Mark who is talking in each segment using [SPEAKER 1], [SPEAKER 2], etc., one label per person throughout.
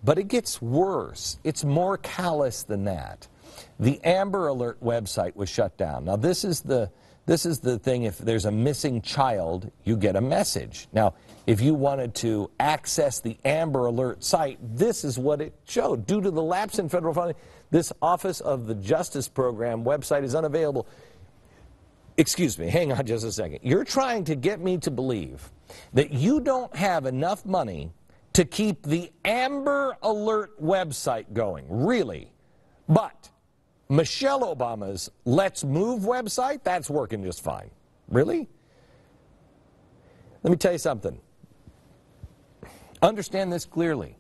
[SPEAKER 1] But it gets worse. It's more callous than that. The Amber Alert website was shut down. Now, this is the thing. If there's a missing child, you get a message. Now, if you wanted to access the Amber Alert site, this is what it showed. Due to the lapse in federal funding, this Office of the Justice Program website is unavailable. Excuse me, hang on just a second. You're trying to get me to believe that you don't have enough money to keep the Amber Alert website going, really. But Michelle Obama's Let's Move website, that's working just fine. Really? Let me tell you something. Understand this clearly.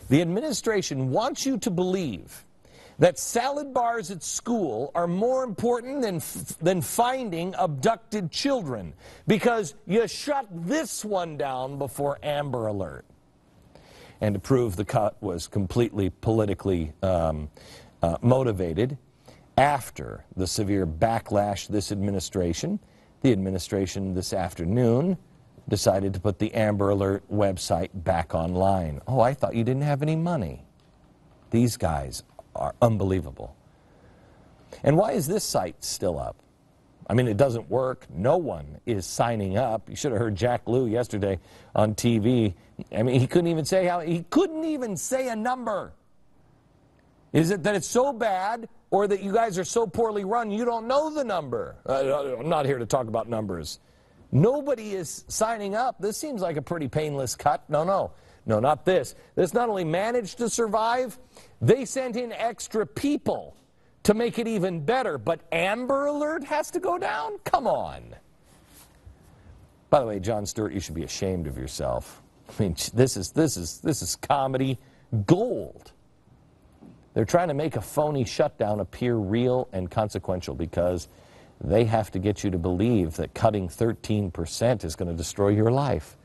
[SPEAKER 1] The administration wants you to believe that salad bars at school are more important than finding abducted children, because you shut this one down before Amber Alert. And to prove the cut was completely politically motivated, after the severe backlash this administration, the administration this afternoon decided to put the Amber Alert website back online. Oh, I thought you didn't have any money. These guys are unbelievable. And why is this site still up? I mean, it doesn't work. No one is signing up. You should have heard Jack Lew yesterday on TV. I mean, he couldn't even say a number. Is it that it's so bad, or that you guys are so poorly run you don't know the number? I'm not here to talk about numbers. Nobody is signing up. This seems like a pretty painless cut. No, not this. This not only managed to survive, they sent in extra people to make it even better. But Amber Alert has to go down? Come on. By the way, Jon Stewart, you should be ashamed of yourself. I mean, this is comedy gold. They're trying to make a phony shutdown appear real and consequential because they have to get you to believe that cutting 13% is going to destroy your life.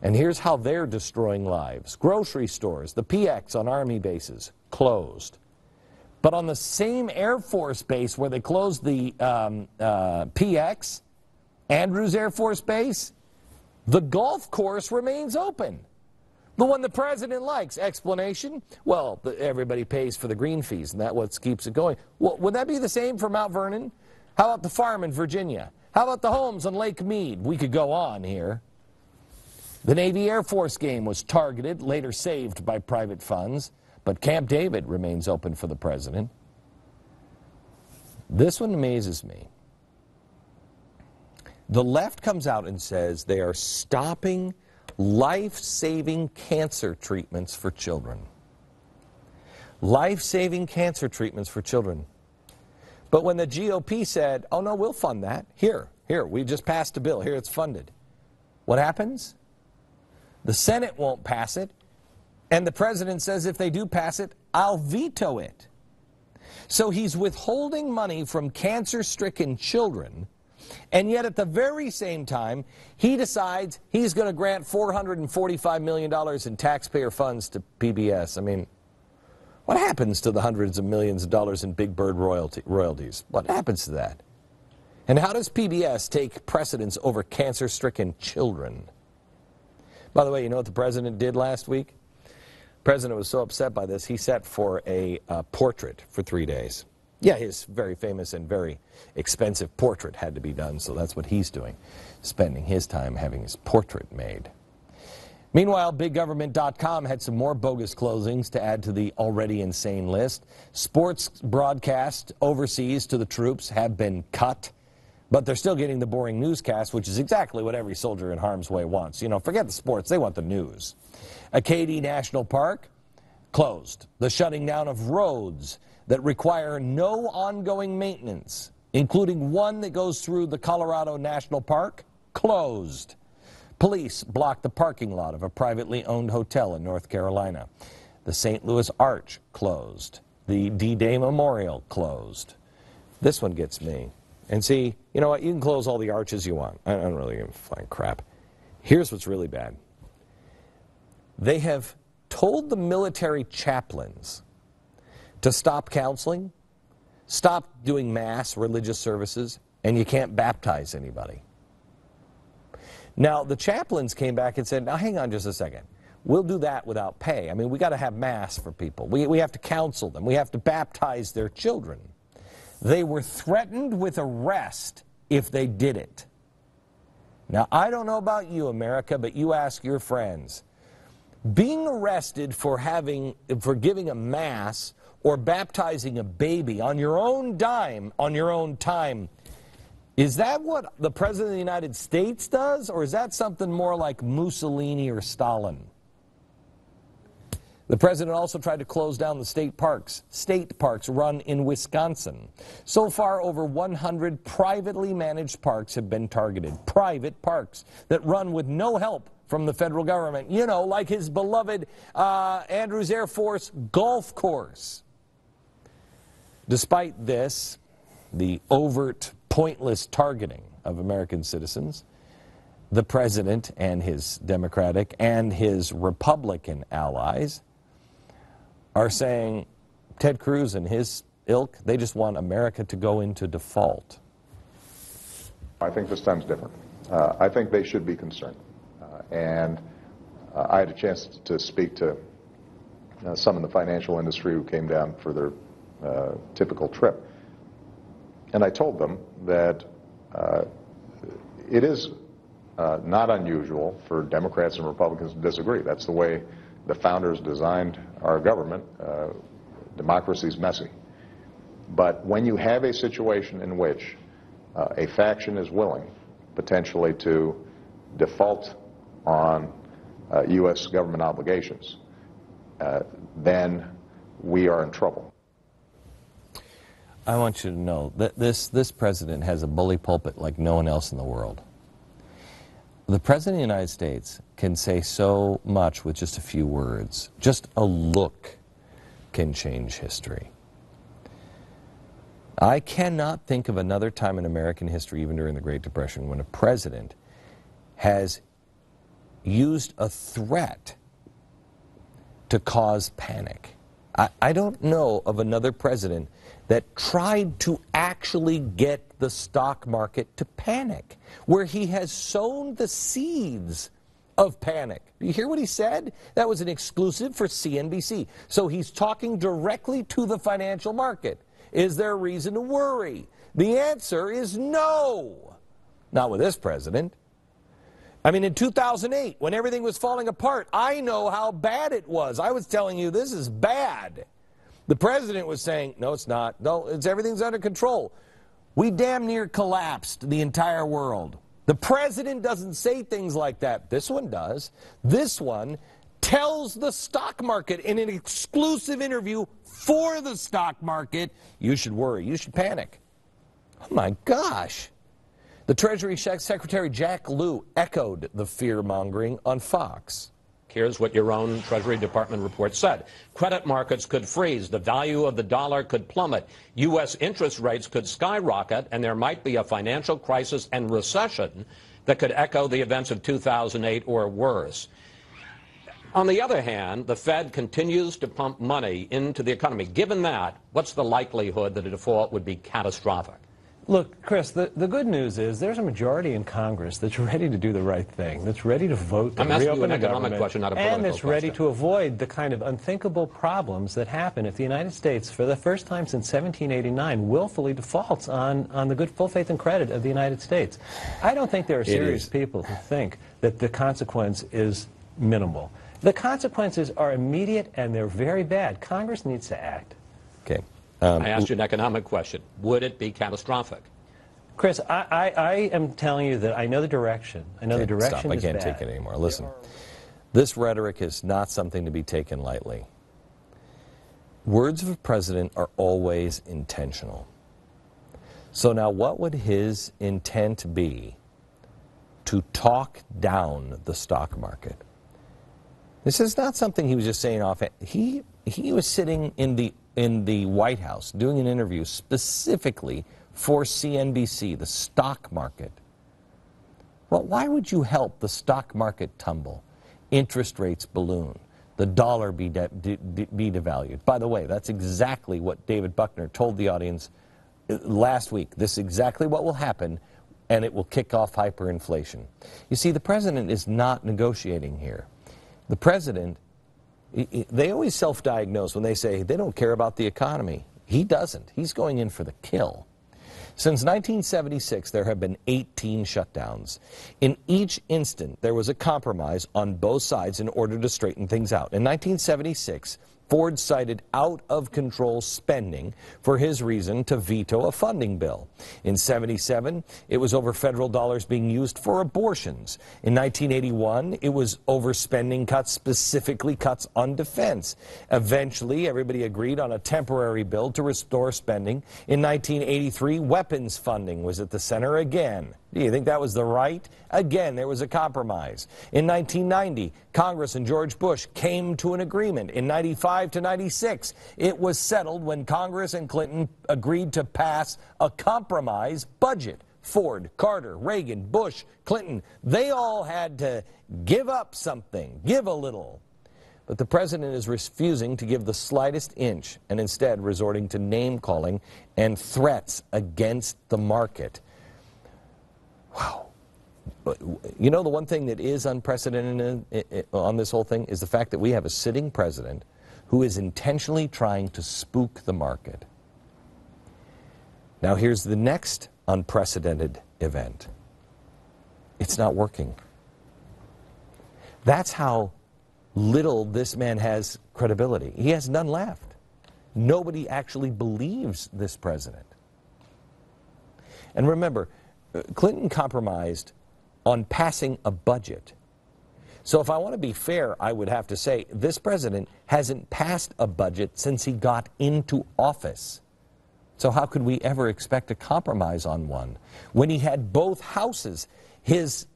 [SPEAKER 1] And here's how they're destroying lives. Grocery stores, the PX on Army bases, closed. But on the same Air Force base where they closed the PX, Andrews Air Force Base, the golf course remains open. The one the president likes. Explanation? Well, everybody pays for the green fees, and that's what keeps it going. Well, would that be the same for Mount Vernon? How about the farm in Virginia? How about the homes on Lake Mead? We could go on here. The Navy Air Force game was targeted, later saved by private funds, but Camp David remains open for the president. This one amazes me. The left comes out and says they are stopping life-saving cancer treatments for children. Life-saving cancer treatments for children. But when the GOP said, oh no, we'll fund that. Here, we just passed a bill. Here, it's funded. What happens? The Senate won't pass it, and the president says if they do pass it, I'll veto it. So he's withholding money from cancer-stricken children, and yet at the very same time, he decides he's going to grant $445 million in taxpayer funds to PBS. I mean, what happens to the hundreds of millions of dollars in Big Bird royalties? What happens to that? And how does PBS take precedence over cancer-stricken children? By the way, you know what the president did last week? The president was so upset by this, he set for a portrait for 3 days. Yeah, his very famous and very expensive portrait had to be done, so that's what he's doing, spending his time having his portrait made. Meanwhile, BigGovernment.com had some more bogus closings to add to the already insane list. Sports broadcasts overseas to the troops have been cut, but they're still getting the boring newscast, which is exactly what every soldier in harm's way wants. You know, forget the sports, they want the news. Acadie National Park closed. The shutting down of roads that require no ongoing maintenance, including one that goes through the Colorado National Park, closed. Police blocked the parking lot of a privately owned hotel in North Carolina. The St. Louis Arch closed. The D-Day Memorial closed. This one gets me. And see, you know what? You can close all the arches you want. I don't really give a flying crap. Here's what's really bad. They have told the military chaplains to stop counseling, stop doing mass religious services, and you can't baptize anybody. Now, the chaplains came back and said, now hang on just a second. we'll do that without pay. I mean, we got to have mass for people. We have to counsel them. We have to baptize their children. They were threatened with arrest if they did it. Now, I don't know about you, America, but you ask your friends. Being arrested for giving a mass or baptizing a baby on your own dime, on your own time, is that what the President of the United States does, or is that something more like Mussolini or Stalin? The President also tried to close down the state parks run in Wisconsin. So far, over 100 privately managed parks have been targeted. Private parks that run with no help from the federal government. You know, like his beloved Andrews Air Force golf course. Despite this, the overt, pointless targeting of American citizens, the President and his Democratic and his Republican allies are saying Ted Cruz and his ilk, they just want America to go into default.
[SPEAKER 2] I think this time's different. I think they should be concerned. I had a chance to speak to some in the financial industry who came down for their typical trip. And I told them that it is not unusual for Democrats and Republicans to disagree. That's the way the founders designed our government. Democracy's messy. But when you have a situation in which a faction is willing, potentially, to default on U.S. government obligations, then we are in trouble.
[SPEAKER 1] I want you to know that this president has a bully pulpit like no one else in the world. The President of the United States can say so much with just a few words. Just a look can change history. I cannot think of another time in American history, even during the Great Depression, when a president has used a threat to cause panic. I don't know of another president that tried to actually get the stock market to panic, where he has sown the seeds of panic. You hear what he said? That was an exclusive for CNBC. So he's talking directly to the financial market. Is there reason to worry? The answer is no. Not with this president. I mean, in 2008, when everything was falling apart, I know how bad it was. I was telling you, this is bad. The president was saying, no, it's not. No, everything's under control. We damn near collapsed the entire world. The president doesn't say things like that. This one does. This one tells the stock market in an exclusive interview for the stock market, you should worry, you should panic. Oh my gosh. The Treasury Secretary Jack Lew echoed the fear-mongering on Fox.
[SPEAKER 3] Here's what your own Treasury Department report said. Credit markets could freeze, the value of the dollar could plummet, U.S. interest rates could skyrocket, and there might be a financial crisis and recession that could echo the events of 2008 or worse. On the other hand, the Fed continues to pump money into the economy. Given that, what's the likelihood that a default would be catastrophic?
[SPEAKER 4] Look, Chris, the good news is there's a majority in Congress that's ready to do the right thing, that's ready to vote to reopen the government,
[SPEAKER 3] question, not a political
[SPEAKER 4] and that's ready to avoid the kind of unthinkable problems that happen if the United States, for the first time since 1789, willfully defaults on the good full faith and credit of the United States. I don't think there are serious people who think that the consequence is minimal. The consequences are immediate and they're very bad. Congress needs to act.
[SPEAKER 1] Okay.
[SPEAKER 3] I asked you an economic question. Would it be catastrophic?
[SPEAKER 4] Chris, I am telling you that I know the direction. I know the direction
[SPEAKER 1] stop. I can't take it anymore. Listen, this rhetoric is not something to be taken lightly. Words of a president are always intentional. So now what would his intent be to talk down the stock market? This is not something he was just saying off. He was sitting in the White House doing an interview specifically for CNBC, the stock market. Well, why would you help the stock market tumble, interest rates balloon, the dollar be devalued? By the way, that's exactly what David Buckner told the audience last week. This is exactly what will happen, and it will kick off hyperinflation. You see, the president is not negotiating here. The president, they always self-diagnose when they say they don't care about the economy. He doesn't. He's going in for the kill. Since 1976, there have been 18 shutdowns. In each instant, there was a compromise on both sides in order to straighten things out. In 1976, Ford cited out-of-control spending for his reason to veto a funding bill. In 77, it was over federal dollars being used for abortions. In 1981, it was over spending cuts, specifically cuts on defense. Eventually, everybody agreed on a temporary bill to restore spending. In 1983, weapons funding was at the center again. Do you think that was the right? Again, there was a compromise. In 1990, Congress and George Bush came to an agreement. In 95 to 96, it was settled when Congress and Clinton agreed to pass a compromise budget. Ford, Carter, Reagan, Bush, Clinton, they all had to give up something, give a little. But the president is refusing to give the slightest inch and instead resorting to name-calling and threats against the market. Wow. You know, the one thing that is unprecedented on this whole thing is the fact that we have a sitting president who is intentionally trying to spook the market. Now here's the next unprecedented event. It's not working. That's how little this man has credibility. He has none left. Nobody actually believes this president. And remember, Clinton compromised on passing a budget. So if I want to be fair, I would have to say this president hasn't passed a budget since he got into office. So how could we ever expect a compromise on one? When he had both houses, his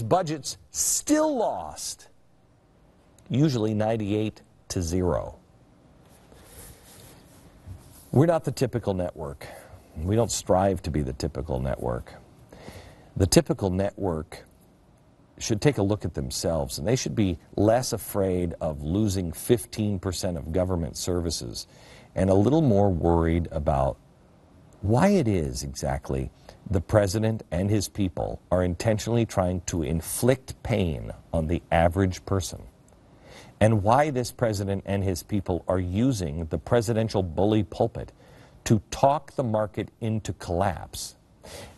[SPEAKER 1] budget's still lost, usually 98-0. We're not the typical network. We don't strive to be the typical network. The typical network should take a look at themselves, and they should be less afraid of losing 15% of government services and a little more worried about why it is exactly the president and his people are intentionally trying to inflict pain on the average person, and why this president and his people are using the presidential bully pulpit to talk the market into collapse.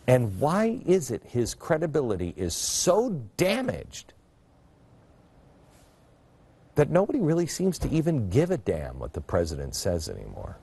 [SPEAKER 1] And why is it his credibility is so damaged that nobody really seems to even give a damn what the president says anymore?